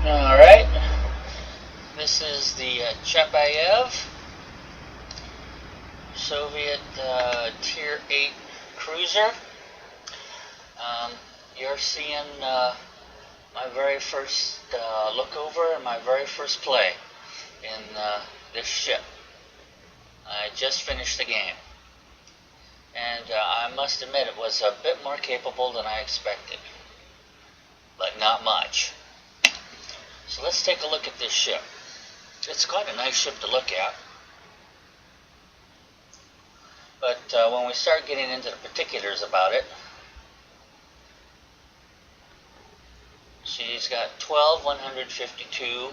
Alright, this is the Chapayev Soviet Tier 8 cruiser. You're seeing my very first look over and my very first play in this ship. I just finished the game, and I must admit it was a bit more capable than I expected, but not much. So let's take a look at this ship. It's quite a nice ship to look at. But when we start getting into the particulars about it, she's got 12 152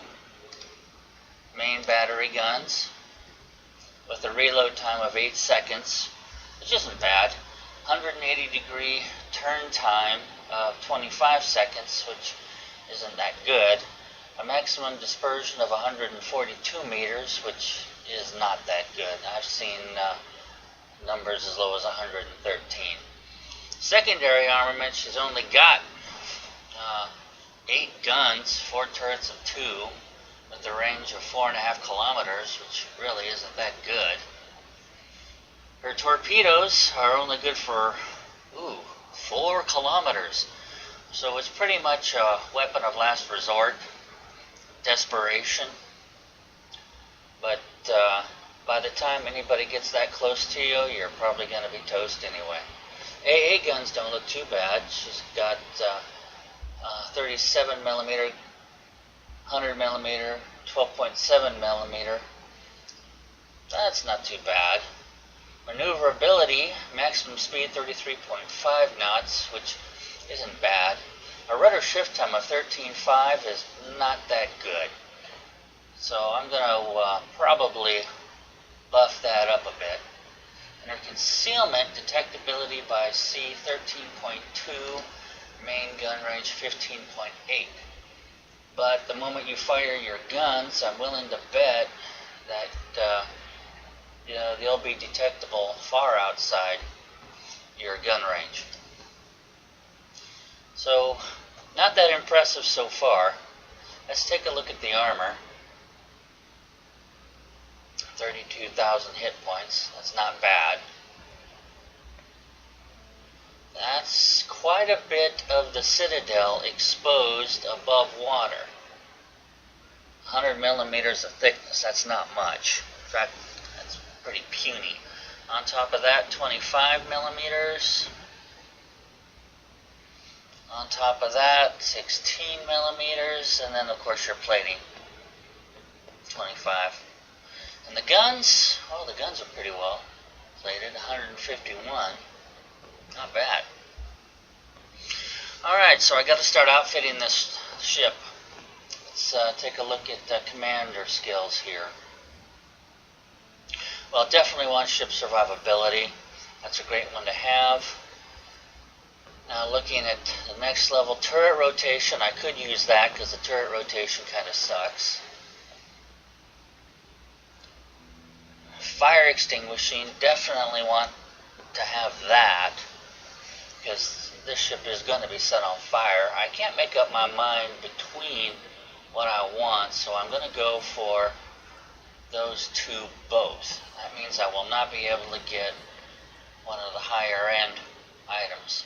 main battery guns with a reload time of 8 seconds, which isn't bad. 180 degree turn time of 25 seconds, which isn't that good. A maximum dispersion of 142 meters, which is not that good. I've seen numbers as low as 113. Secondary armament, she's only got 8 guns, 4 turrets of 2, with a range of 4.5 kilometers, which really isn't that good. Her torpedoes are only good for 4 kilometers, so it's pretty much a weapon of last resort. Desperation, but by the time anybody gets that close to you, you're probably going to be toast anyway. AA guns don't look too bad. She's got 37 millimeter, 100 millimeter, 12.7 millimeter. That's not too bad. Maneuverability, maximum speed 33.5 knots, which isn't bad. A rudder shift time of 13.5 is not that good. So I'm going to probably buff that up a bit. And her concealment detectability by C 13.2, main gun range 15.8. But the moment you fire your guns, I'm willing to bet that they'll be detectable far outside your gun range. So, not that impressive so far. Let's take a look at the armor. 32,000 hit points. That's not bad. That's quite a bit of the citadel exposed above water. 100 millimeters of thickness. That's not much. In fact, that's pretty puny. On top of that, 25 millimeters. On top of that, 16 millimeters, and then of course your plating, 25. And the guns, the guns are pretty well plated, 151, not bad. Alright, so I got to start outfitting this ship. Let's take a look at commander skills here. Well, definitely want ship survivability. That's a great one to have. Now looking at the next level, turret rotation, I could use that because the turret rotation kind of sucks. Fire extinguishing, definitely want to have that because this ship is going to be set on fire. I can't make up my mind between what I want, so I'm going to go for those two both. That means I will not be able to get one of the higher end items.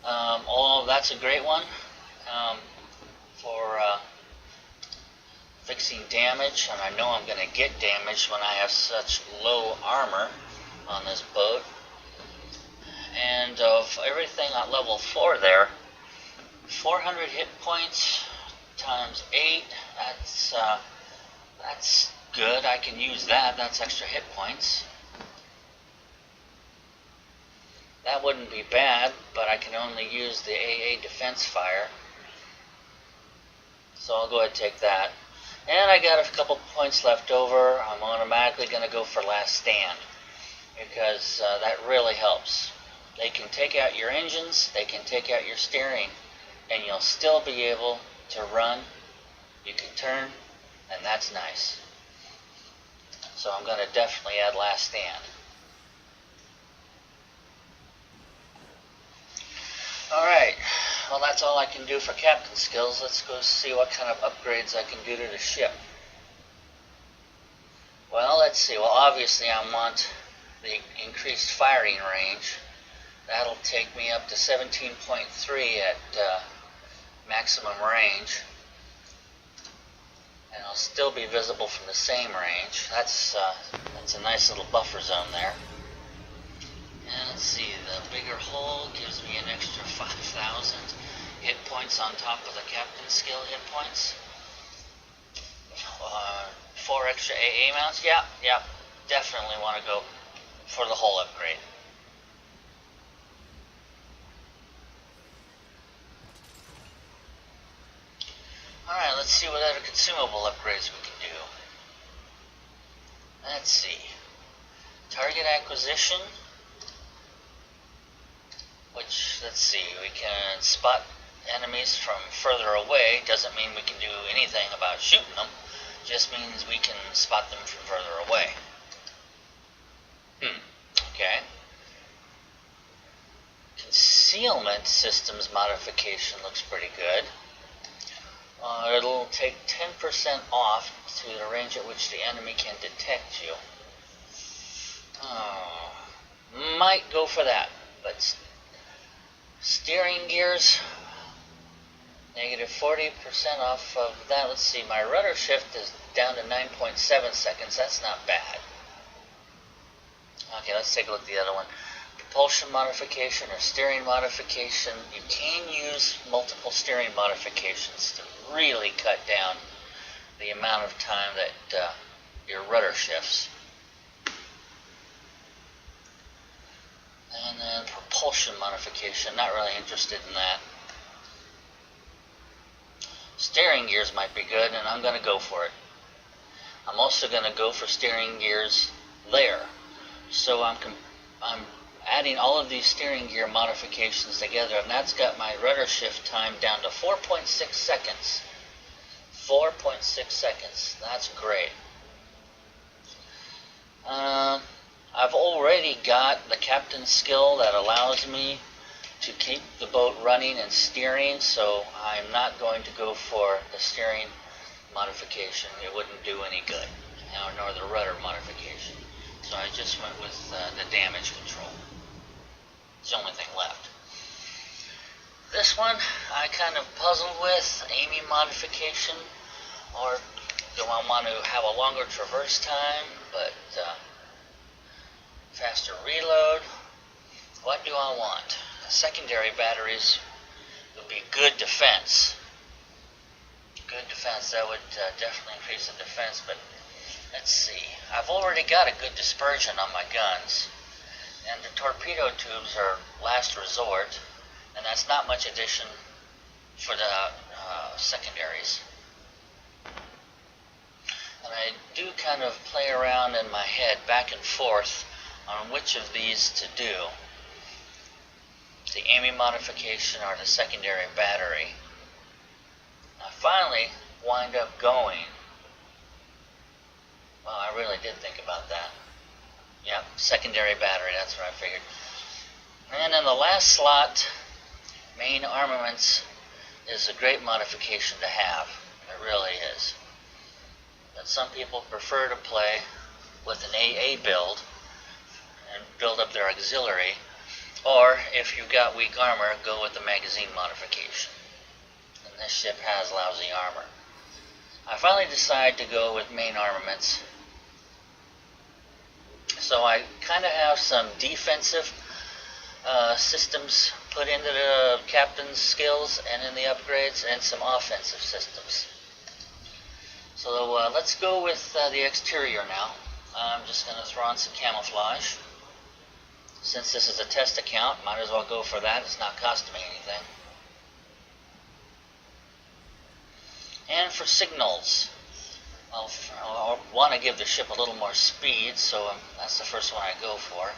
Although that's a great one for fixing damage, and I know I'm going to get damage when I have such low armor on this boat. And of everything on level 4 there, 400 hit points times 8, that's good. I can use that. That's extra hit points. That wouldn't be bad, but I can only use the AA defense fire. So I'll go ahead and take that. And I got a couple points left over. I'm automatically going to go for last stand because that really helps. They can take out your engines, they can take out your steering, and you'll still be able to run. You can turn, and that's nice. So I'm going to definitely add last stand. Alright, well, that's all I can do for captain skills. Let's go see what kind of upgrades I can do to the ship. Well, let's see. Well, obviously I want the increased firing range. That'll take me up to 17.3 at maximum range. And I'll still be visible from the same range. That's a nice little buffer zone there. And let's see, the bigger hull gives me an extra 5,000 hit points on top of the captain skill hit points. 4 extra AA mounts. Yeah, definitely want to go for the hull upgrade. Alright, let's see what other consumable upgrades we can do. Let's see. Target acquisition, which, let's see, we can spot enemies from further away. Doesn't mean we can do anything about shooting them. Just means we can spot them from further away. Okay. Concealment systems modification looks pretty good. It'll take 10% off to the range at which the enemy can detect you. Might go for that, but steering gears, negative 40% off of that. Let's see, my rudder shift is down to 9.7 seconds. That's not bad. Okay, let's take a look at the other one. Propulsion modification or steering modification. You can use multiple steering modifications to really cut down the amount of time that your rudder shifts. And then propulsion modification, not really interested in that. Steering gears might be good, and I'm going to go for it. I'm also going to go for steering gears there. So I'm adding all of these steering gear modifications together, and that's got my rudder shift time down to 4.6 seconds. 4.6 seconds. That's great. I've already got the captain's skill that allows me to keep the boat running and steering, so I'm not going to go for the steering modification. It wouldn't do any good, nor the rudder modification. So I just went with the damage control. It's the only thing left. This one I kind of puzzled with, aiming modification, or do I want to have a longer traverse time, but faster reload? What do I want? Secondary batteries would be good defense. Good defense, that would definitely increase the defense, but let's see. I've already got a good dispersion on my guns, and the torpedo tubes are last resort, and that's not much addition for the secondaries. And I do kind of play around in my head back and forth on which of these to do. The aiming modification or the secondary battery. I finally wind up going. Well, I really did think about that. Yep, secondary battery, that's what I figured. And in the last slot, main armaments is a great modification to have. It really is. But some people prefer to play with an AA build and build up their auxiliary, or if you've got weak armor, go with the magazine modification. And this ship has lousy armor. I finally decided to go with main armaments. So I kind of have some defensive systems put into the captain's skills and in the upgrades, and some offensive systems. So let's go with the exterior now. I'm just going to throw on some camouflage. Since this is a test account, might as well go for that. It's not costing me anything. And for signals, I'll want to give the ship a little more speed, so that's the first one I go for.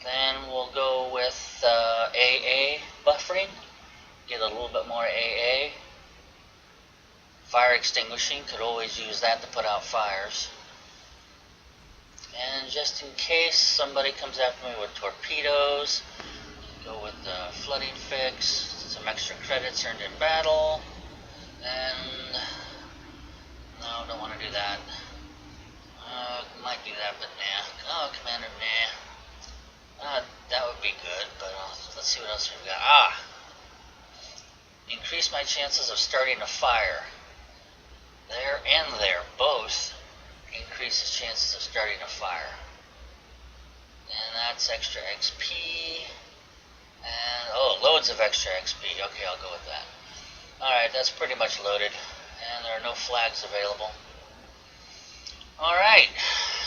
Then we'll go with AA buffering, get a little bit more AA. Fire extinguishing, could always use that to put out fires. And just in case somebody comes after me with torpedoes, go with flooding fix, some extra credits earned in battle, and no, don't want to do that. Might do that, but nah. Oh, Commander, nah. That would be good, but let's see what else we've got. Increase my chances of starting a fire. There and there, both increases chances of starting a fire. And that's extra XP. And, loads of extra XP. Okay, I'll go with that. Alright, that's pretty much loaded. And there are no flags available. Alright,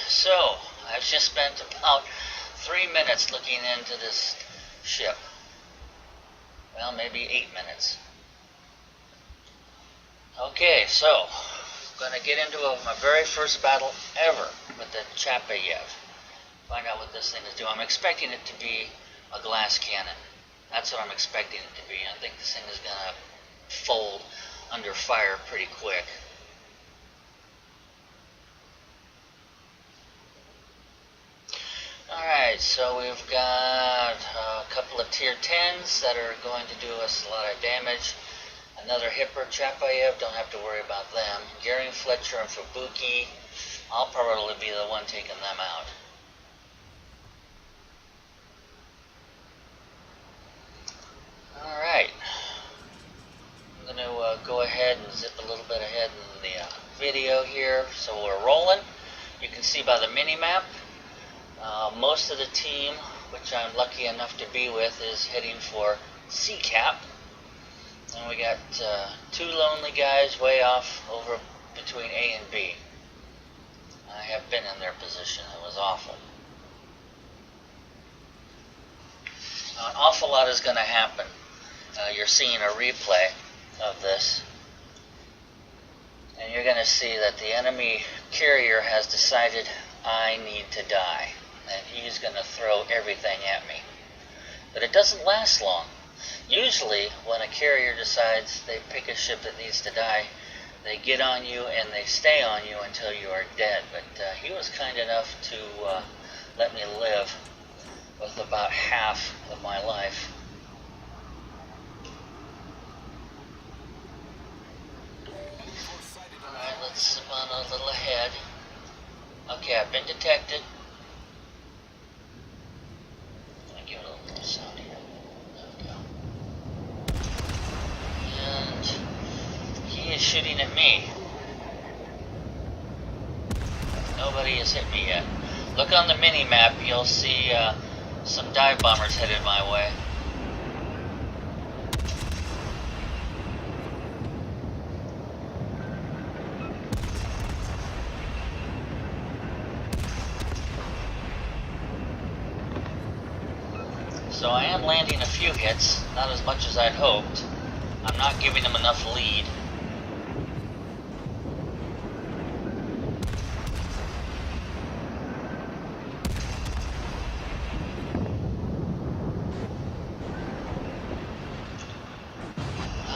so I've just spent about 3 minutes looking into this ship. Well, maybe 8 minutes. Okay, so I'm going to get into my very first battle ever with the Chapayev. Find out what this thing is doing. I'm expecting it to be a glass cannon. That's what I'm expecting it to be. I think this thing is going to fold under fire pretty quick. Alright, so we've got a couple of tier 10s that are going to do us a lot of damage. Another Hipper, Chapayev, don't have to worry about them. Gearing, Fletcher, and Fubuki, I'll probably be the one taking them out. Alright, I'm going to go ahead and zip a little bit ahead in the video here. So we're rolling. You can see by the mini-map, most of the team, which I'm lucky enough to be with, is heading for C-Cap. And we got 2 lonely guys way off over between A and B. I have been in their position. It was awful. Now, an awful lot is going to happen. You're seeing a replay of this. And you're going to see that the enemy carrier has decided I need to die. And he's going to throw everything at me. But it doesn't last long. Usually, when a carrier decides they pick a ship that needs to die, they get on you and they stay on you until you are dead. But he was kind enough to let me live with about half of my life. Alright, let's zip on a little ahead. Okay, I've been detected. Let me give it a little sound here. He is shooting at me. Nobody has hit me yet. Look on the mini-map, you'll see some dive bombers headed my way. So I am landing a few hits, not as much as I'd hoped. I'm not giving them enough lead.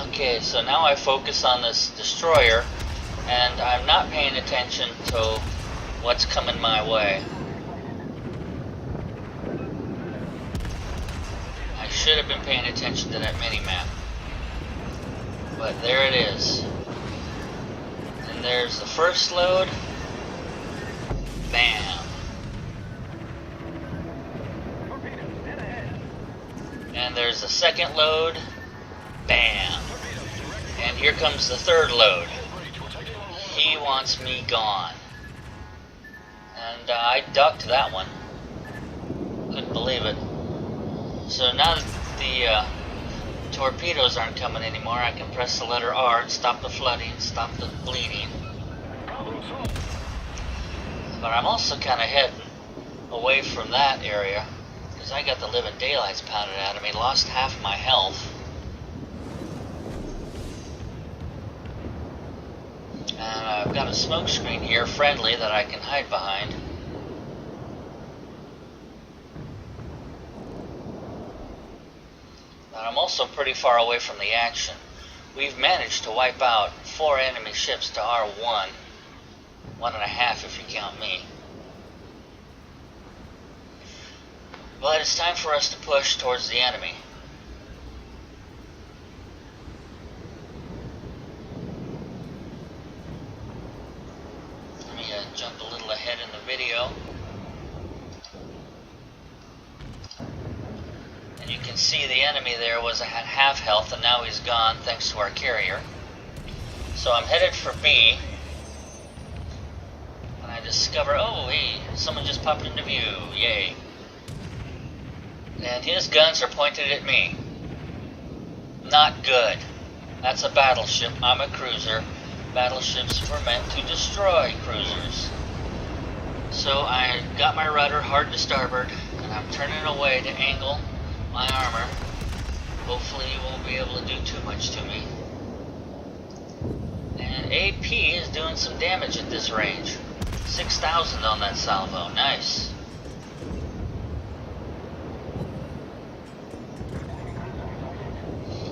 Okay, so now I focus on this destroyer, and I'm not paying attention to what's coming my way. I should have been paying attention to that mini-map. But there it is. And there's the first load. Bam. And there's the second load. Bam. And here comes the third load. He wants me gone. And I ducked that one. Couldn't believe it. So now that the torpedoes aren't coming anymore, I can press the letter R and stop the flooding, stop the bleeding. But I'm also kind of heading away from that area because I got the living daylights pounded out of me, lost half my health. And I've got a smoke screen here, friendly, that I can hide behind. But I'm also pretty far away from the action. We've managed to wipe out 4 enemy ships to our 1. 1.5 if you count me. But it's time for us to push towards the enemy. ahead in the video. And you can see the enemy there was at half health, and now he's gone thanks to our carrier. So I'm headed for B. And I discover, oh hey, someone just popped into view, yay. And his guns are pointed at me. Not good. That's a battleship, I'm a cruiser. Battleships were meant to destroy cruisers. So I got my rudder hard to starboard, and I'm turning away to angle my armor. Hopefully you won't be able to do too much to me. And AP is doing some damage at this range. 6,000 on that salvo, nice.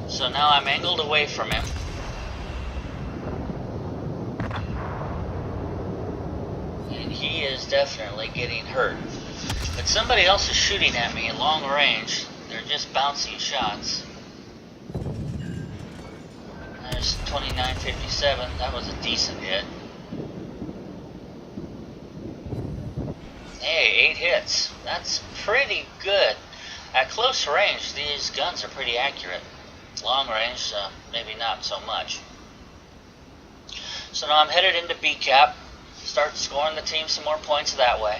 So now I'm angled away from him. And he is definitely getting hurt. But somebody else is shooting at me at long range. They're just bouncy shots. There's 2957. That was a decent hit. Hey, 8 hits. That's pretty good. At close range, these guns are pretty accurate. Long range, maybe not so much. So now I'm headed into B cap. Start scoring the team some more points that way.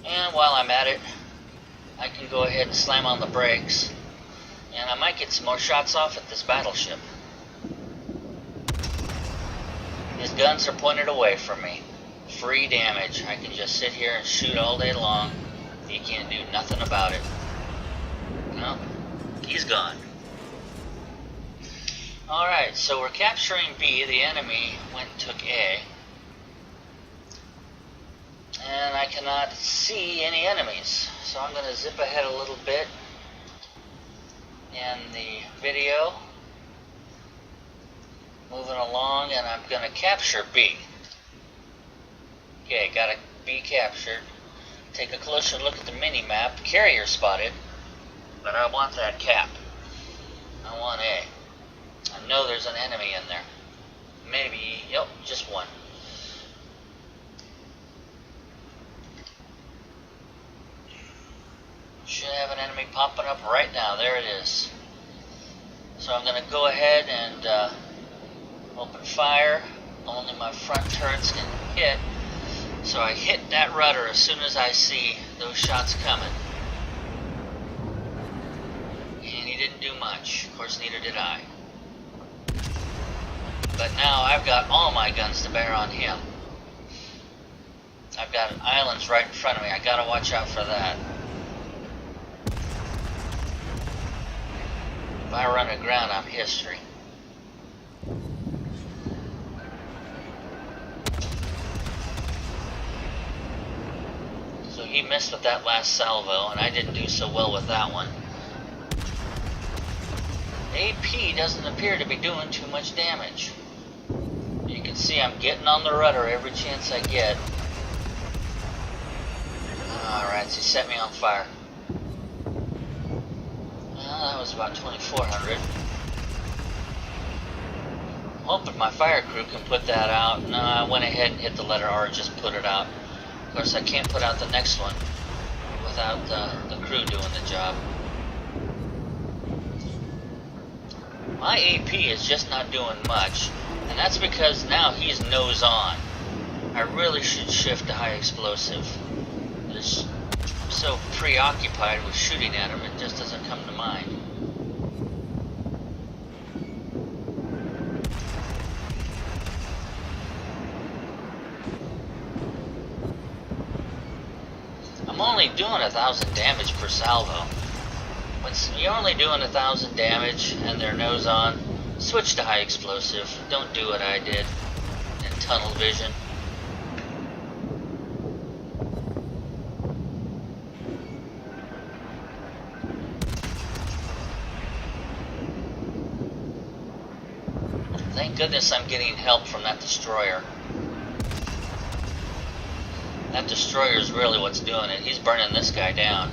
And while I'm at it, I can go ahead and slam on the brakes, and I might get some more shots off at this battleship. His guns are pointed away from me. Free damage. I can just sit here and shoot all day long. He can't do nothing about it. No, he's gone. Alright, so we're capturing B. The enemy went and took A. And I cannot see any enemies. So I'm going to zip ahead a little bit in the video. Moving along, and I'm going to capture B. Okay, got a B captured. Take a closer look at the mini-map. Carrier spotted. But I want that cap. I want A. I know there's an enemy in there. Maybe, yep, just one. Should have an enemy popping up right now. There it is. So I'm going to go ahead and open fire. Only my front turrets can hit. So I hit that rudder as soon as I see those shots coming. And he didn't do much. Of course, neither did I. But now I've got all my guns to bear on him. I've got islands right in front of me. I gotta watch out for that. If I run aground, I'm history. So he missed with that last salvo, and I didn't do so well with that one. AP doesn't appear to be doing too much damage. You can see I'm getting on the rudder every chance I get. Alright, so he set me on fire. Well, that was about 2,400. Hoping my fire crew can put that out. No, I went ahead and hit the letter R and just put it out. Of course, I can't put out the next one without the crew doing the job. My AP is just not doing much, and that's because now he's nose on. I really should shift to high explosive. I'm so preoccupied with shooting at him, it just doesn't come to mind. I'm only doing 1,000 damage per salvo. When you're only doing 1,000 damage and they're nose on, switch to high explosive. Don't do what I did in tunnel vision. Thank goodness I'm getting help from that destroyer. That destroyer is really what's doing it. He's burning this guy down.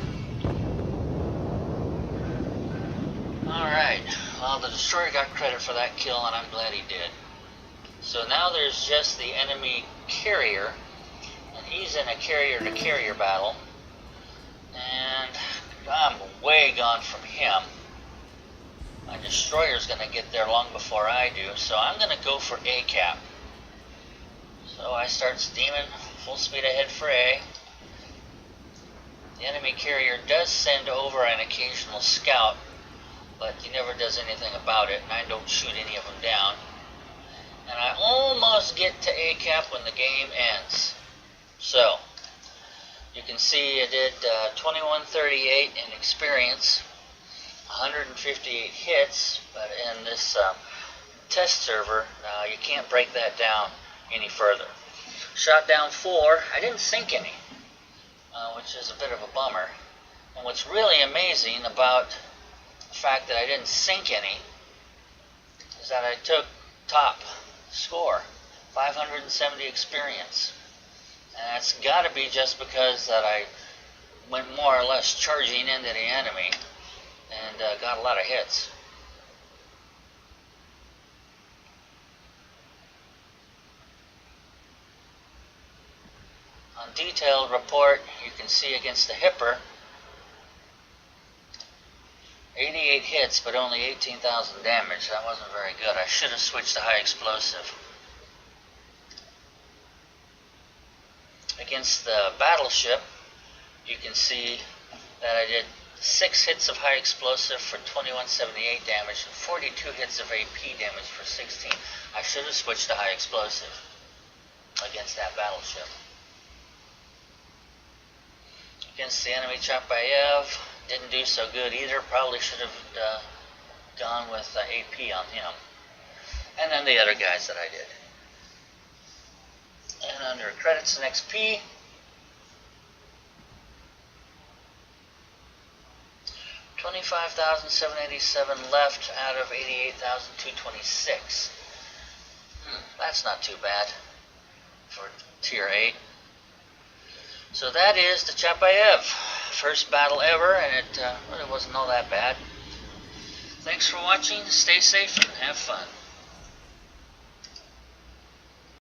Alright, well, the destroyer got credit for that kill, and I'm glad he did. So now there's just the enemy carrier, and he's in a carrier-to-carrier battle, and I'm way gone from him. My destroyer's going to get there long before I do, so I'm going to go for A cap. So I start steaming full speed ahead for A. The enemy carrier does send over an occasional scout, but he never does anything about it, and I don't shoot any of them down. And I almost get to A cap when the game ends. So, you can see I did 2138 in experience, 158 hits, but in this test server, you can't break that down any further. Shot down 4, I didn't sink any, which is a bit of a bummer. And what's really amazing about the fact that I didn't sink any is that I took top score, 570 experience. And that's got to be just because that I went more or less charging into the enemy and got a lot of hits. On detailed report, you can see against the Hipper, 88 hits, but only 18,000 damage. That wasn't very good. I should have switched to high explosive. Against the battleship, you can see that I did 6 hits of high explosive for 2178 damage and 42 hits of AP damage for 16. I should have switched to high explosive against that battleship. Against the enemy Chapayev, didn't do so good either. Probably should have gone with AP on him. And then the other guys that I did. And under credits and XP, $25,787 left out of 88,226. That's not too bad for tier 8. So that is the Chapayev. First battle ever, and it really wasn't all that bad. Thanks for watching. Stay safe and have fun.